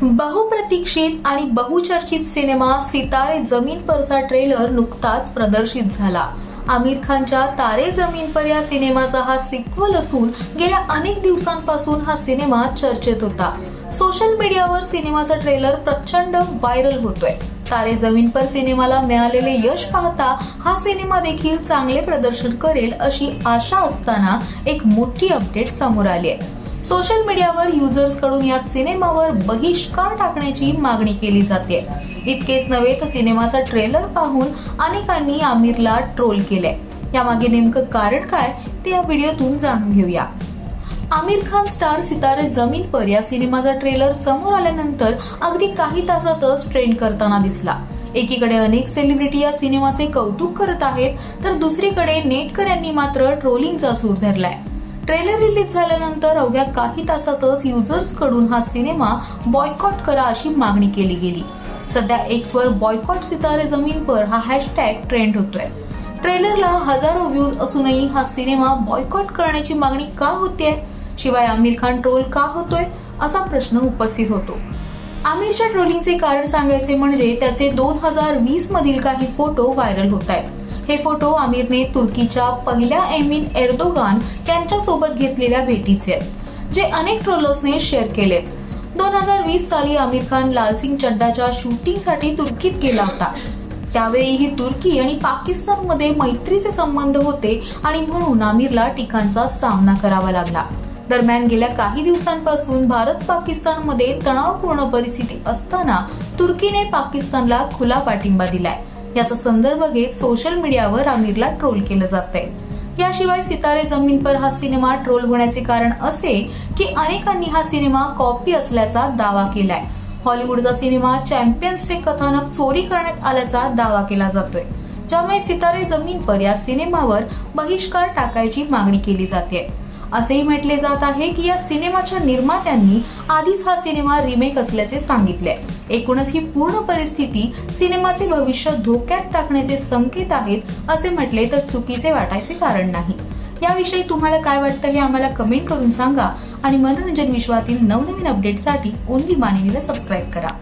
बहुप्रतीक्षित आणि बहुचर्चित सिनेमा सितारे जमीन परचा ट्रेलर नुकताच प्रदर्शित झाला। आमिर खानच्या तारे जमीन पर या सिनेमाचा हा सिक्वल असून गेल्या अनेक दिवसांपासून हा सिनेमा चर्चेत होता। सोशल मीडियावर सिनेमाचा ट्रेलर प्रचंड व्हायरल होतोय। तारे जमीन पर सिनेमाला मिळालेले यश पाहता हा सिनेमा देखील चांगले प्रदर्शन करेल अशी आशा असताना एक मोठी अपडेट समोर आली आहे। सोशल मीडियावर युजर्स कडून या सिनेमावर बहिष्कार टाकण्याची मागणी केली जाते। इतकेच नव्हे तर सिनेमाचा ट्रेलर पाहून अनेकांनी आमिरला ट्रोल केले। यामागे नेमकं कारण काय ते या व्हिडिओतून जाणून घेऊया। आमिर खान स्टार सितारे जमीन पर या सिनेमाचा ट्रेलर समोर आल्यानंतर अगदी काही तासातच ट्रेंड करताना दिसला। एकीकडे अनेक सेलिब्रिटी या सिनेमाचे कौतुक करत आहेत, तर दुसरीकडे नेटकऱ्यांनी मात्र ट्रोलिंगचा सूर धरलाय। ट्रेलर रिलीज झाल्यानंतर अवघ्या काही तासातच युजर्स कडून हा सिनेमा बॉयकॉट करा अशी मागणी केली गेली। सध्या एक्स वर बॉयकॉट सितारे जमीन पर हा हॅशटॅग ट्रेंड होतोय। ट्रेलरला हजारो व्ह्यूज असूनही हा सिनेमा बॉयकॉट करण्याची मागणी का होतीये? शिवाय आमिर खान ट्रोल का होतोय असा प्रश्न उपस्थित होतो। आमिरच्या ट्रोलिंगचे कारण सांगायचे म्हणजे त्याचे 2020 मधील काही फोटो व्हायरल होत आहेत। हे फोटो आमिरने तुर्कीच्या पहिल्या एमिन एर्दोगान यांच्यासोबत घेतलेल्या भेटीचे आहेत, जे अनेक ट्रोलर्सने शेअर केलेत। 2020 साली आमिर खान लाल सिंग चड्डाच्या शूटिंगसाठी तुर्कीत गेला होता। त्यावेळीही तुर्की आणि पाकिस्तानमध्ये मैत्रीचे संबंध होते आणि म्हणून आमिरला टीकांचा सामना करावा लागला। दरम्यान गेल्या काही दिवसांपासून भारत पाकिस्तानमध्ये तणावपूर्ण परिस्थिती असताना तुर्कीने पाकिस्तानला खुला पाठिंबा दिलाय। याचा संदर्भ घेत सोशल मीडियावर आमिरला ट्रोल केलं जातंय। याशिवाय सितारे जमीन पर हा सिनेमा ट्रोल होण्याचे कारण असे की अनेकांनी हा सिनेमा कॉपी असल्याचा दावा केलाय। हॉलिवूडचा सिनेमा चॅम्पियन्सचे कथानक चोरी करण्यात आल्याचा दावा केला जातोय, ज्यामुळे सितारे जमीन पर या सिनेमावर बहिष्कार टाकायची मागणी केली जाते। असेही म्हटले जात आहे की या सिनेमाच्या निर्मात्यांनी आधीच हा सिनेमा रिमेक असल्याचे सांगितले। एकूणच ही पूर्ण परिस्थिती सिनेमाचे भविष्य धोक्यात टाकण्याचे संकेत आहेत असे म्हटले तर चुकीचे वाटायचे कारण नाही। याविषयी तुम्हाला काय वाटतं हे आम्हाला कमेंट करून सांगा आणि मनोरंजन विश्वातील नवनवीन अपडेटसाठी ओनली मानिनीला सबस्क्राईब करा।